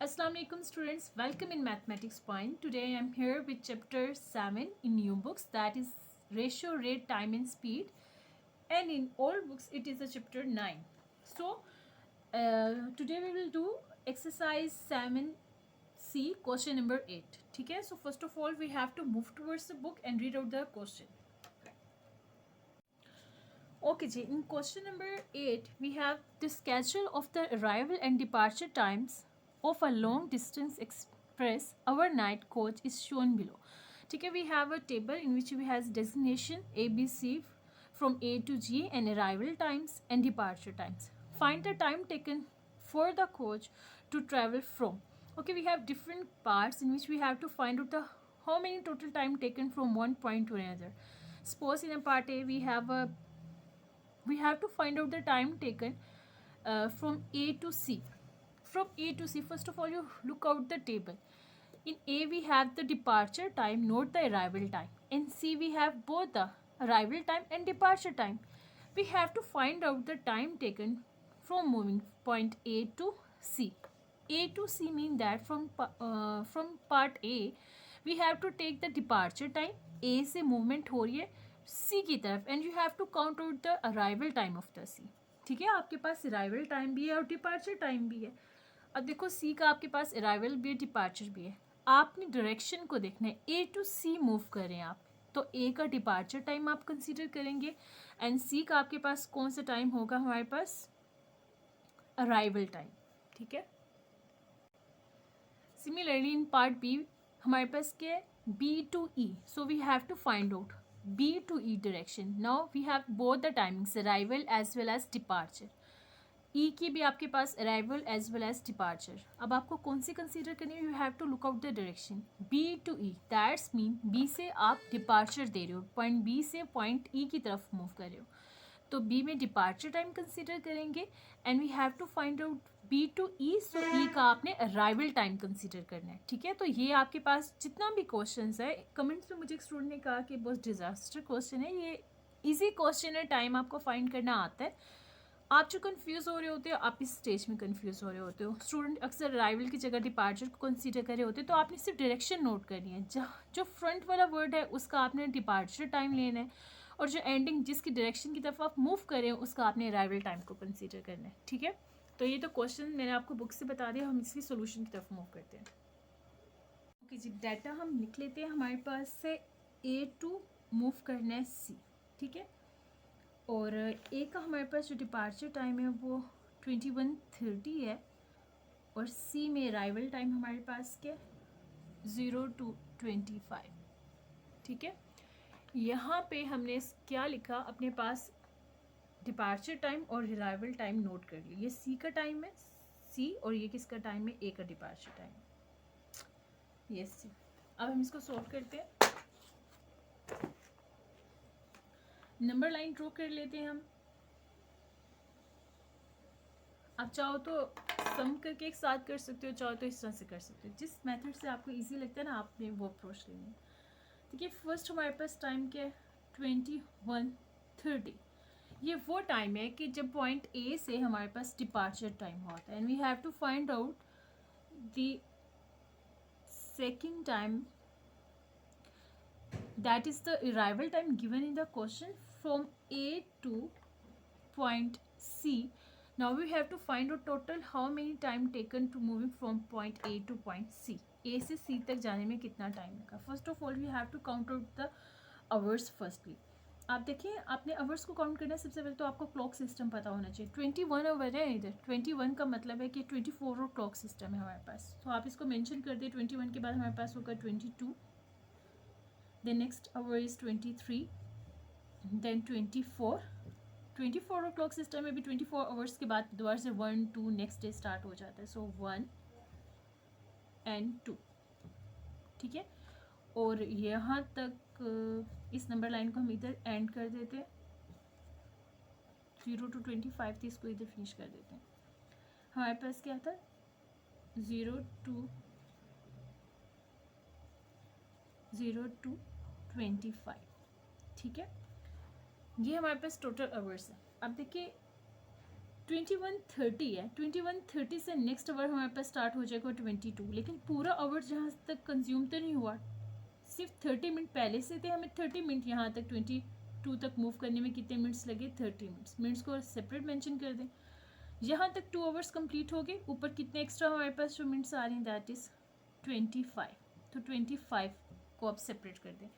Assalamu alaikum students, welcome in Mathematics Point. Today I am here with chapter 7 in new books, that is ratio, rate, time and speed, and in old books it is a chapter 9. So today we will do exercise 7C question number 8. Okay, so first of all we have to move towards the book and read out the question. Okay ji, in question number 8 we have the schedule of the arrival and departure times of a long distance express overnight coach is shown below. ठीक है, we have a table in which we has destination ABC from A to G and arrival times and departure times. Find the time taken for the coach to travel from. Okay, we have different parts in which we have to find out the how many total time taken from one point to another. Suppose in a part A we have to find out the time taken from A to C. From A to C, first of all, you look out the table. In A, we have the departure time, not the arrival time. In C, we have both the arrival time and departure time. We have to find out the time taken from moving point A to C. A to C mean that from part A, we have to take the departure time. A से movement हो रही है C की तरफ and you have to count out the arrival time of the C. ठीक है, आपके पास arrival time भी है और departure time भी है. अब देखो C का आपके पास arrival भी है, departure भी है. आपने डायरेक्शन को देखना है, A to C मूव करें आप, तो A का डिपार्चर टाइम आप कंसीडर करेंगे एंड C का आपके पास कौन सा टाइम होगा, हमारे पास अराइवल टाइम. ठीक है, सिमिलरली इन पार्ट बी हमारे पास क्या है, B to E. So we have to find out B to E direction. Now we have both the timings, arrival as well as departure. E की भी आपके पास arrival as well as departure. अब आपको कौन सी कंसीडर करनी है, you have to look out the direction B to E. That's mean B से आप डिपार्चर दे रहे हो, पॉइंट बी से पॉइंट ई की तरफ मूव कर रहे हो, तो बी में डिपार्चर टाइम कंसीडर करेंगे and we have to find out B to E. So E का आपने अराइवल टाइम कंसीडर करना है. ठीक है, तो ये आपके पास जितना भी क्वेश्चन है, कमेंट्स में मुझे एक स्टूडेंट ने कहा कि बहुत डिजास्टर क्वेश्चन है, ये ईजी क्वेश्चन है, टाइम आपको फाइंड करना आता है. आप जो कंफ्यूज हो रहे होते हो, आप इस स्टेज में कंफ्यूज हो रहे होते हो. स्टूडेंट अक्सर अराइवल की जगह डिपार्चर को कंसीडर कर रहे होते हो, तो आपने सिर्फ डायरेक्शन नोट करनी है. जहाँ जो फ्रंट वाला वर्ड है उसका आपने डिपार्चर टाइम लेना है और जो एंडिंग जिसकी डायरेक्शन की तरफ आप मूव कर रहे हो उसका आपने अराइवल टाइम को कंसीडर करना है. ठीक है, तो ये तो क्वेश्चन मैंने आपको बुक से बता दिया, हम इसकी सोल्यूशन की तरफ मूव करते हैं. ओके जी, डाटा हम लिख लेते हैं. हमारे पास से A टू मूव करना है C. ठीक है, और ए का हमारे पास जो डिपार्चर टाइम है वो 21:30 है और सी में अराइवल टाइम हमारे पास क्या 02:25. ठीक है, यहाँ पे हमने क्या लिखा, अपने पास डिपार्चर टाइम और अराइवल टाइम नोट कर लिया. ये सी का टाइम है, सी, और ये किसका टाइम है, ए का डिपार्चर टाइम. यस, अब हम इसको सॉल्व करते हैं. नंबर लाइन ड्रॉ कर लेते हैं हम. आप चाहो तो सम करके एक साथ कर सकते हो, चाहो तो इस तरह से कर सकते हो, जिस मेथड से आपको इजी लगता है ना आपने वो अप्रोच लेनी है. ठीक है, फर्स्ट हमारे पास टाइम क्या है 21:30. ये वो टाइम है कि जब पॉइंट ए से हमारे पास डिपार्चर टाइम होता है and we have to find out the second time, that is the arrival time given in the question from A to point C. Now we have to find out total how many time taken to moving from point A to point C. A से C तक जाने में कितना time लगा. First of all we have to count out the hours firstly. आप देखिए, आपने hours को काउंट करना है, सबसे पहले तो आपको क्लॉक सिस्टम पता होना चाहिए. 21 आवर है इधर, 21 का मतलब है कि 24 और क्लॉक सिस्टम है हमारे पास, तो आप इसको मेंशन कर दिए. 21 के बाद हमारे पास होगा 22, then next hour is 23, then 24. 24 और क्लॉक सिस्टम में भी 24 आवर्स के बाद दोबारा से 1 2 नेक्स्ट डे स्टार्ट हो जाता है. सो 1 and 2. ठीक है, और यहाँ तक इस नंबर लाइन को हम इधर एंड कर देते हैं. 0 to 25 थी, इसको इधर फिनिश कर देते हैं. हमारे पास क्या था 0 to 25. ठीक है, ये हमारे पास टोटल आवर्स है. अब देखिए 21:30 है, 21:30 से नेक्स्ट आवर हमारे पास स्टार्ट हो जाएगा 22, लेकिन पूरा आवर जहाँ तक कंज्यूम तो नहीं हुआ, सिर्फ 30 मिनट पहले से थे, हमें 30 मिनट यहाँ तक 22 तक मूव करने में कितने मिनट्स लगे, 30 मिनट्स। मिनट्स को सेपरेट मेंशन कर दें। यहाँ तक 2 आवर्स कंप्लीट हो गए, ऊपर कितने एक्स्ट्रा हमारे पास जो मिनट्स आ रहे हैं, दैट इज़ 25। तो 25 को आप सेपरेट कर दें।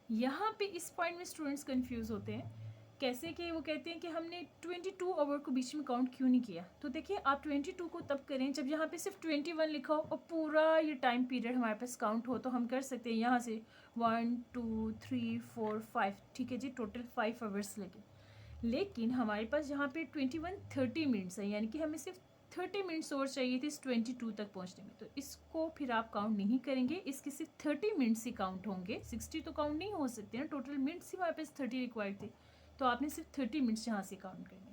यहाँ पे इस पॉइंट में स्टूडेंट्स कंफ्यूज होते हैं, कैसे कि वो कहते हैं कि हमने 22 आवर को बीच में काउंट क्यों नहीं किया। तो देखिए, आप 22 को तब करें जब यहाँ पे सिर्फ 21 लिखा हो और पूरा ये टाइम पीरियड हमारे पास काउंट हो, तो हम कर सकते हैं यहाँ से 1 2 3 4 5, ठीक है जी, टोटल 5 आवर्स लगे। लेकिन हमारे पास यहाँ पे 30 मिनट्स है, यानी कि हमें सिर्फ 30 मिनट्स और चाहिए थे इस 22 तक पहुँचने में, तो इसको फिर आप काउंट नहीं करेंगे, इसके सिर्फ 30 मिनट्स ही काउंट होंगे। 60 तो काउंट नहीं हो सकते हैं, टोटल मिनट्स ही हमारे पास 30 रिक्वायर्ड थे, तो आपने सिर्फ 30 मिनट्स यहाँ से काउंट करने।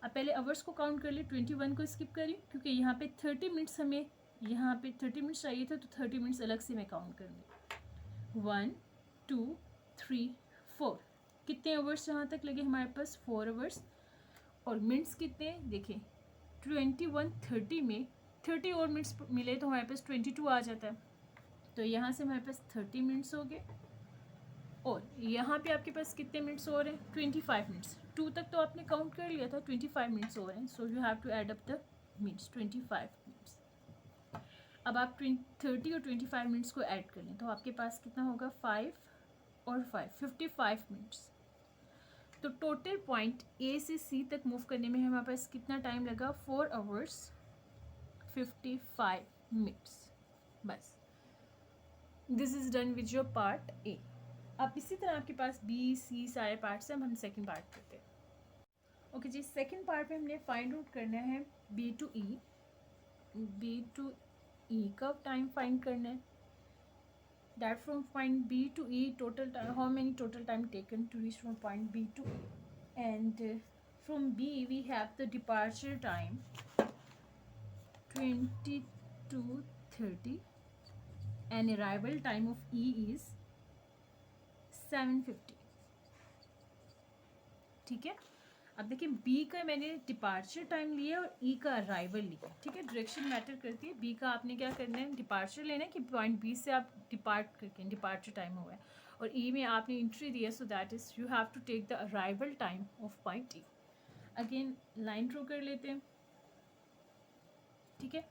अब पहले आवर्स को काउंट कर ले, 21 को स्किप करिए क्योंकि यहाँ पे 30 मिनट्स हमें, यहाँ पे 30 मिनट्स चाहिए था, तो 30 मिनट्स अलग से मैं काउंट कर लूँ। 1 2 3 4, कितने आवर्स यहाँ तक लगे हमारे पास, 4 आवर्स। और मिनट्स कितने देखें, 21:30 में 30 और मिनट्स मिले तो हमारे पास 22 आ जाता है, तो यहाँ से हमारे पास 30 मिनट्स हो गए। और यहाँ पे आपके पास कितने मिनट्स और हैं, 25 मिनट्स। 2 तक तो आपने काउंट कर लिया था, 25 मिनट्स और हैं, so you have to add up the minutes, 25 minutes. अब आप 30 और 25 मिनट्स को ऐड कर लें तो आपके पास कितना होगा, 5 और 5, 55 मिनट्स। तो टोटल पॉइंट ए से सी तक मूव करने में हमारे पास कितना टाइम लगा, 4 आवर्स 55 मिनट्स। बस, this is done with your part A. अब इसी तरह आपके पास बी सी सारे पार्ट्स हैं, हम सेकंड पार्ट करते हैं। ओके जी, सेकंड पार्ट में हमने फाइंड आउट करना है बी टू ई का टाइम फाइंड करना है। That from point B to E, total time, how many total time taken to reach from point B to E, and from B we have the departure time 22:30 and arrival time of E is 7:50, ठीक है। अब देखिए, B का मैंने departure time लिया और E का arrival लिया, ठीक है, डायरेक्शन मैटर करती है। B का आपने क्या करना है, डिपार्चर लेना है कि पॉइंट B से आप डिपार्ट करके डिपार्चर टाइम हुआ है, और E में आपने एंट्री दिया, so that is you have to take the arrival time of point E। Again line draw कर लेते हैं, ठीक है।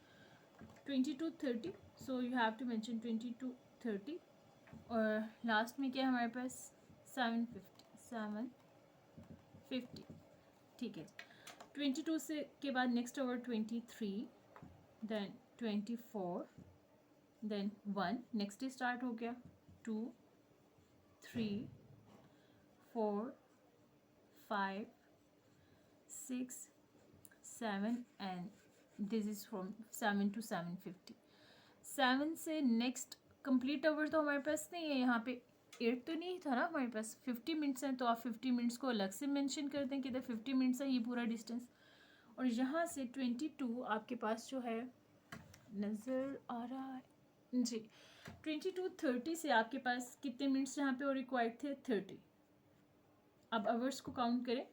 22:30, so you have to mention 22:30, और लास्ट में क्या है हमारे पास, 7:50, ठीक है। 22 से के बाद next hour 23, then 24, then 1, next day start हो गया, 2 3 4 5 6 7 and this is from 7 to 7:50। 7 से नेक्स्ट कंप्लीट आवर तो हमारे पास नहीं है, यहाँ पे 8 तो नहीं था ना हमारे पास, 50 मिनट्स हैं, तो आप 50 मिनट्स को अलग से मेंशन कर दें कि इधर 50 मिनट्स है ये पूरा डिस्टेंस। और यहाँ से 22 आपके पास जो है, नज़र आ रहा है जी, 22:30 से आपके पास कितने मिनट्स यहाँ पे और रिक्वायर्ड थे, 30। अब आवर्स को काउंट करें,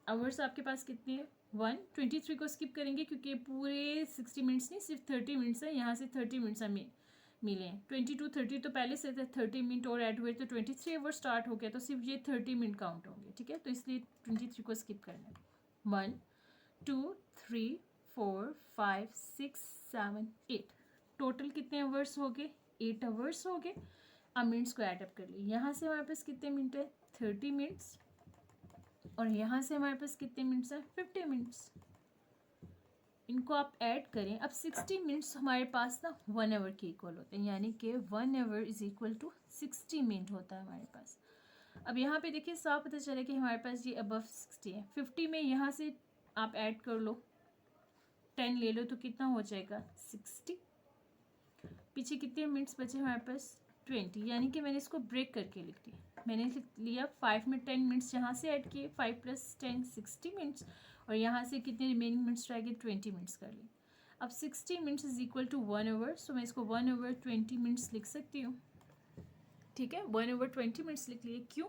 आवर्स आपके पास कितने हैं, 1। 23 को स्किप करेंगे क्योंकि पूरे 60 मिनट्स नहीं, सिर्फ 30 मिनट्स है, यहाँ से 30 मिनट्स हमें मिले हैं। 22:30 तो पहले से थे, 30 मिनट और ऐड हुए तो 23 आवर स्टार्ट हो गया, तो सिर्फ ये 30 मिनट काउंट होंगे, ठीक है, तो इसलिए 23 को स्किप करना है। 1 2 3 4 5 6 7 8, टोटल कितने आवर्स हो गए, 8 आवर्स हो गए। अब मिनट्स को ऐड अप कर लिए, यहाँ से हमारे पास कितने मिनट है, 30 मिनट्स, और यहाँ से हमारे पास कितने मिनट्स हैं, 50 मिनट्स। इनको आप ऐड करें, अब 60 मिनट्स हमारे पास ना 1 आवर के इक्वल होते हैं, यानी कि 1 hour is equal to 60 minute होता है हमारे पास। अब यहाँ पे देखिए साफ पता चला कि हमारे पास ये अबव 60 है। 50 में यहाँ से आप ऐड कर लो, 10 ले लो तो कितना हो जाएगा, 60। पीछे कितने मिनट्स बचे हमारे पास, 20, यानी कि मैंने इसको ब्रेक करके लिख दिया। मैंने लिख लिया 5 में 10 मिनट्स यहाँ से ऐड किए, 5 + 10 60 मिनट्स, और यहाँ से कितने रिमेनिंग मिनट्स रह गए, 20 मिनट्स कर लिए। अब 60 minutes is equal to 1 hour, so मैं इसको 1 ओवर 20 मिनट्स लिख सकती हूँ, ठीक है। 1 ओवर 20 मिनट्स लिख लिए, क्यों,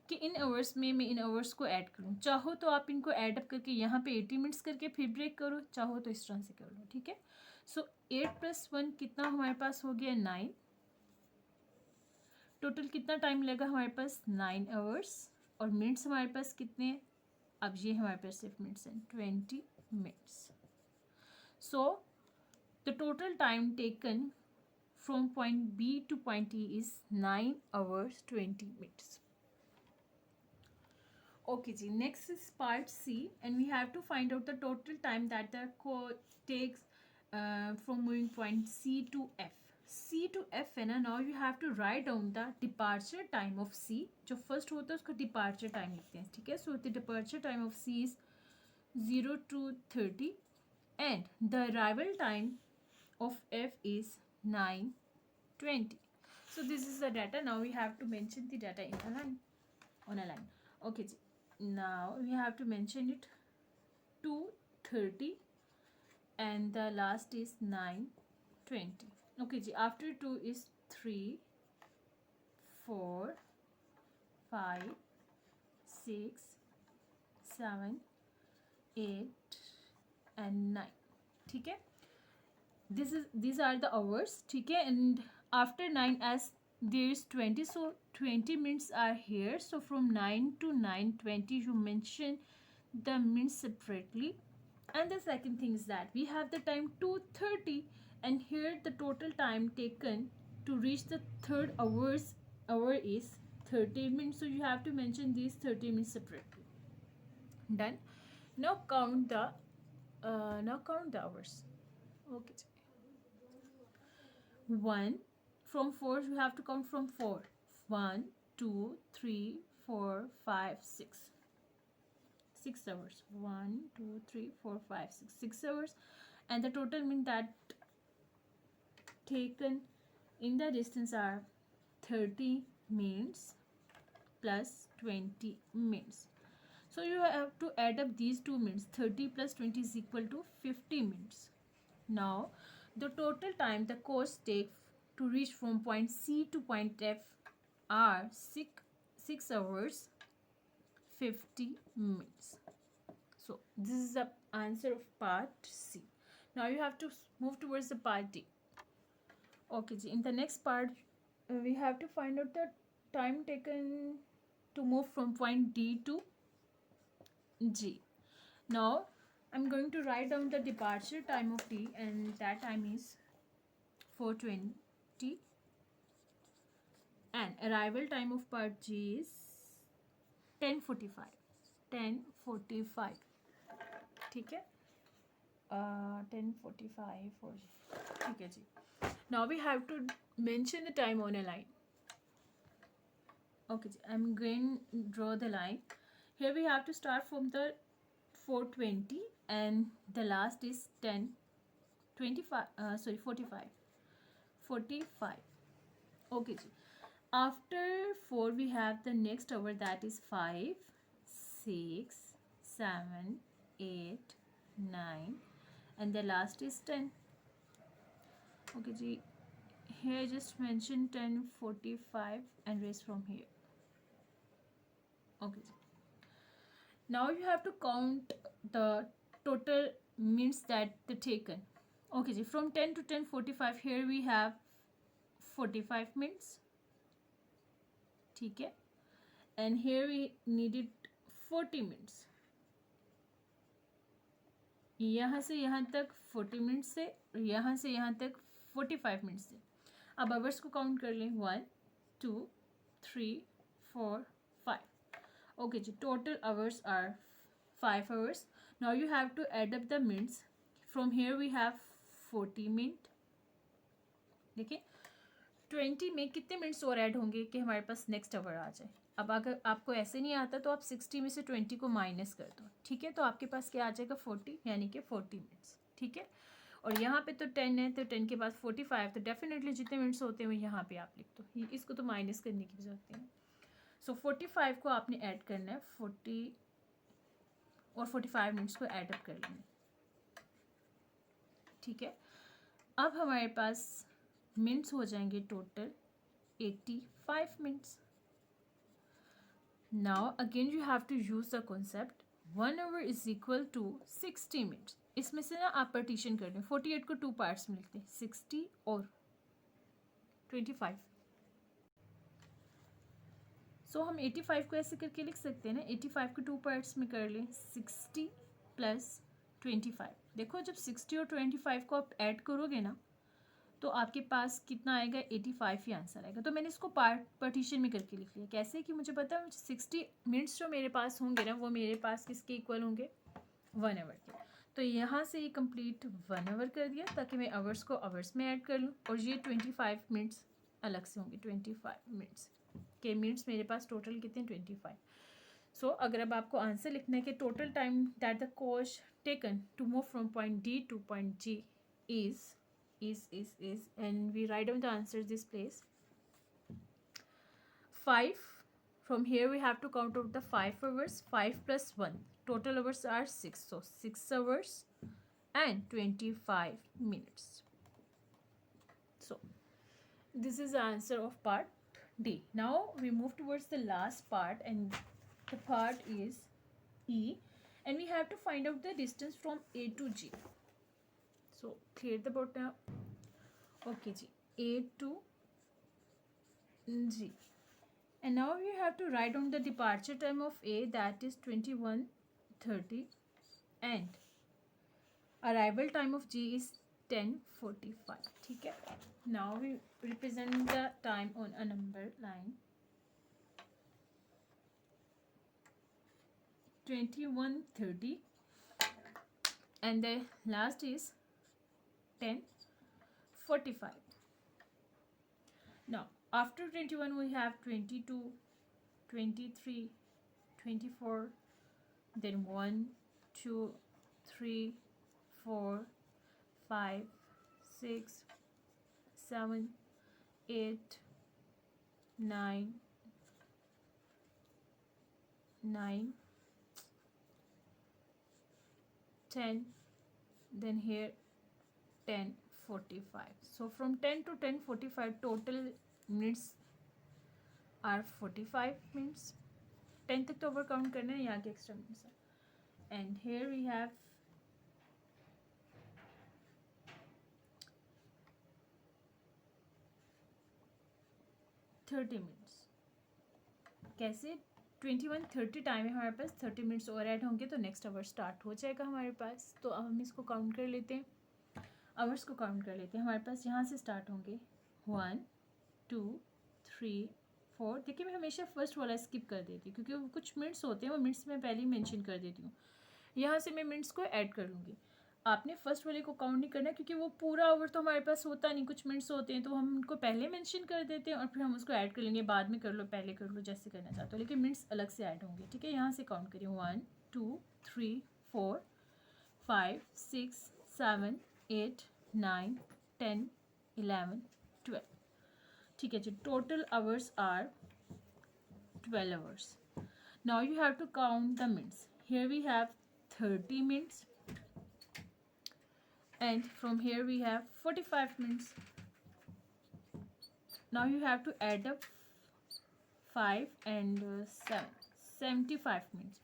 कि इन आवर्स में मैं इन आवर्स को ऐड करूँ। चाहो तो आप इनको ऐड अप करके यहाँ पे 80 मिनट्स करके फिर ब्रेक करो, चाहो तो इस तरह से कर लो, ठीक है। सो 8 + 1 कितना हमारे पास हो गया 9। टोटल कितना टाइम लगा हमारे पास 9 आवर्स। और मिनट्स हमारे पास कितने हैं, अब ये हमारे पास सिर्फ मिनट्स हैं 20 minutes. So the total time taken from point B to point E is 9 hours 20 minutes. Okay, ji. Next is part C, and we have to find out the total time that the code takes from moving point C to F. C to F है ना. Now you have to write down the departure time of C. जो first होता है उसका departure time लिखते हैं, ठीक है. So the departure time of C is 0 to 30, and the arrival time of F is 9:20. So this is the data. Now we have to mention the data in a line, on a line. Okay ji. Now we have to mention it 2:30 and the last is 9:20. Okay ji. After 2 is 3, 4, 5, 6, 7, 8 and 9. ठीक है. These are the hours, ठीक है. And after 9, as there is 20, so 20 minutes are here. So from 9 to 9:20 you mention the minutes separately. And the second thing is that we have the time 2:30, and here the total time taken to reach the third hour is 30 minutes. So you have to mention these 30 minutes separately. Done. Now count the hours. Okay. 1 from 4, you have to count from 4. 1, 2, 3, 4, 5, 6. 6 hours. 1, 2, 3, 4, 5, 6. 6 hours. And the total mean that taken in the distance are 30 minutes plus 20 minutes. So you have to add up these 2 minutes. 30 plus 20 is equal to 50 minutes. Now the total time the coach takes to reach from point C to point F are 6 hours 50 minutes. So this is the answer of part C. Now you have to move towards the part D. Okay, in the next part we have to find out the time taken to move from point D to G. Now I'm going to write down the departure time of D, and that time is 4:20, and arrival time of part G is 10:45. 10:45. ठीक है. 10:45 और ठीक है जी. Now we have to mention the time on a line. Okay ji. I'm going to draw the line. Here we have to start from the 4:20 and the last is 45. 45. Okay ji. After 4 we have the next hour, that is 5, 6, 7, 8, 9 and the last is 10. Okay ji. Here just mention 10:45 and raise from here. Okay ji. Now you have to count the total minutes that the taken. Okay ji. From 10 to 10:45 here we have 45 minutes. ठीक है. And here we needed 40 minutes. यहाँ से यहाँ तक 40 minute से, यहाँ से यहाँ तक 45 मिनट से. अब आवर्स को काउंट कर लें. 1, 2, 3, 4, 5. Okay ji. Total hours are 5 hours. Now you have to add up the minutes. From here we have 40 minutes. देखिए 20 में कितने मिनट्स और ऐड होंगे कि हमारे पास नेक्स्ट आवर आ जाए. अब अगर आपको ऐसे नहीं आता तो आप 60 में से 20 को माइनस कर दो. ठीक है. तो आपके पास क्या आ जाएगा 40, यानी कि 40 मिनट्स. ठीक है. और यहाँ पे तो 10 है, तो 10 के बाद 45, तो डेफिनेटली जितने मिनट्स होते हैं वो यहाँ पे आप लिख दो. इसको तो माइनस करने की जरूरत नहीं है. सो 45 को आपने ऐड करना है. 40 और 45 मिनट्स को ऐड अप कर लेंगे. ठीक है. अब हमारे पास मिनट्स हो जाएंगे total 85 minutes. Now again you have to use the concept 1 hour is equal to 60 minutes. इसमें से ना आप पार्टीशन कर लें. 48 को 2 पार्ट्स में लिखते हैं, 60 और 25. सो हम 85 को ऐसे करके लिख सकते हैं ना. 85 को 2 पार्ट्स में कर लें, 60 प्लस 25. देखो जब 60 और 25 को आप ऐड करोगे ना तो आपके पास कितना आएगा, 85 ही आंसर आएगा. तो मैंने इसको पार्टीशन में करके लिख लिया. कैसे कि मुझे पता है 60 मिनट्स जो मेरे पास होंगे ना वो मेरे पास किसके इक्वल होंगे, 1 आवर के. तो यहाँ से ये कंप्लीट 1 आवर कर दिया ताकि मैं आवर्स को आवर्स में ऐड कर लूँ. और ये 25 मिनट्स अलग से होंगे. 25 मिनट्स के मिनट्स मेरे पास टोटल कितने, 25. सो अगर अब आपको आंसर लिखना है कि total time that the coach taken to move from point D to point G is and we write down the answers this place. 5. From here we have to count out the 5 hours. 5 plus 1, total hours are 6, so 6 hours and 25 minutes. So this is the answer of part D. Now we move towards the last part, and the part is E, and we have to find out the distance from A to G. So clear the board now. Okay ji, A to G, and now you have to write down the departure time of A, that is 21:30, and arrival time of G is 10:45. ठीक है. Now we represent the time on a number line. 21:30, and the last is 10:45. Now after 21 we have 22, 23, 24, then 1, 2, 3, 4, 5, 6, 7, 8, 9, 10, then here 10:45. So from 10 to 10:45 total minutes are 45 minutes. 10 तक तो over count करना है, यहाँ के extra minutes. And here we have 30 minutes. कैसे, 21:30 time है हमारे पास, 30 minutes और ऐड होंगे तो नेक्स्ट आवर स्टार्ट हो जाएगा हमारे पास. तो अब हम इसको काउंट कर लेते हैं, आवर्स को काउंट कर लेते हैं. हमारे पास यहाँ से स्टार्ट होंगे 1, 2, 3, 4. देखिए मैं हमेशा फर्स्ट वाला स्किप कर देती हूँ क्योंकि कुछ मिनट्स होते हैं, वो मिनट्स मैं पहले ही मेंशन कर देती हूँ. यहाँ से मैं मिनट्स को ऐड कर लूँगी. आपने फर्स्ट वाले को काउंट नहीं करना क्योंकि वो पूरा आवर तो हमारे पास होता नहीं, कुछ मिनट्स होते हैं तो हम उनको पहले मेंशन कर देते हैं और फिर हम उसको ऐड कर लेंगे. बाद में कर लो, पहले कर लो, जैसे करना चाहते हो, लेकिन मिनट्स अलग से ऐड होंगे. ठीक है, यहाँ से काउंट करिए 1, 2, 3, 4, 5, 6, 7, 8, 9, 10, 11, 12. ठीक है जी, total hours are 12 hours. Now you have to count the minutes. Here we have 30 minutes, and from here we have 45 minutes. Now you have to add up 5 and 7, 75 minutes.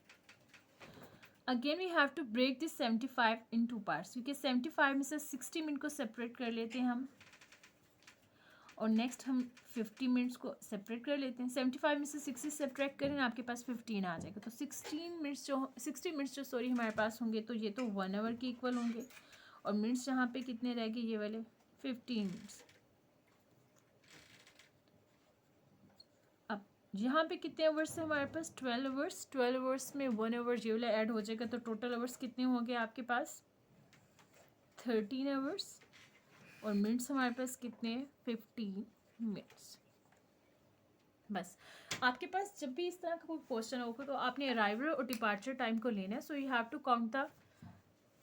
Again we have to break this 75 in 2 parts क्योंकि 75 में से 60 minute को separate कर लेते हैं हम, और next हम 50 मिनट्स को सेपरेट कर लेते हैं. 75 में से 60 सेपरेट करें ना, आपके पास 15 आ जाएगा. तो 60 मिनट्स जो हमारे पास होंगे तो ये तो 1 आवर के इक्वल होंगे, और मिनट्स यहाँ पे कितने रह गए, ये वाले 15 मिनट्स. अब यहाँ पे कितने आवर्स है हमारे पास, 12 आवर्स. 12 आवर्स में 1 आवर ये वाला ऐड हो जाएगा, तो टोटल आवर्स कितने होंगे आपके पास, 13 आवर्स. और मिनट्स हमारे पास कितने, 15 मिनट्स. बस आपके पास जब भी इस तरह का कोई क्वेश्चन होगा तो आपने अराइवल और डिपार्चर टाइम को लेना है. So you have to count the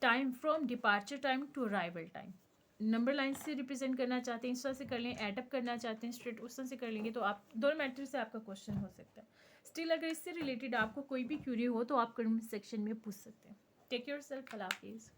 time from departure time to arrival time. Number line से रिप्रेजेंट करना चाहते हैं इस तरह से कर लें, एडअप करना चाहते हैं स्ट्रेट उस तरह से कर लेंगे. तो आप दोनों मैटर से आपका क्वेश्चन हो सकता है. स्टिल अगर इससे रिलेटेड आपको कोई भी क्यूरी हो तो आप कमेंट सेक्शन में पूछ सकते हैं. टेक योर सेल्फ, अल्लाह हाफिज़.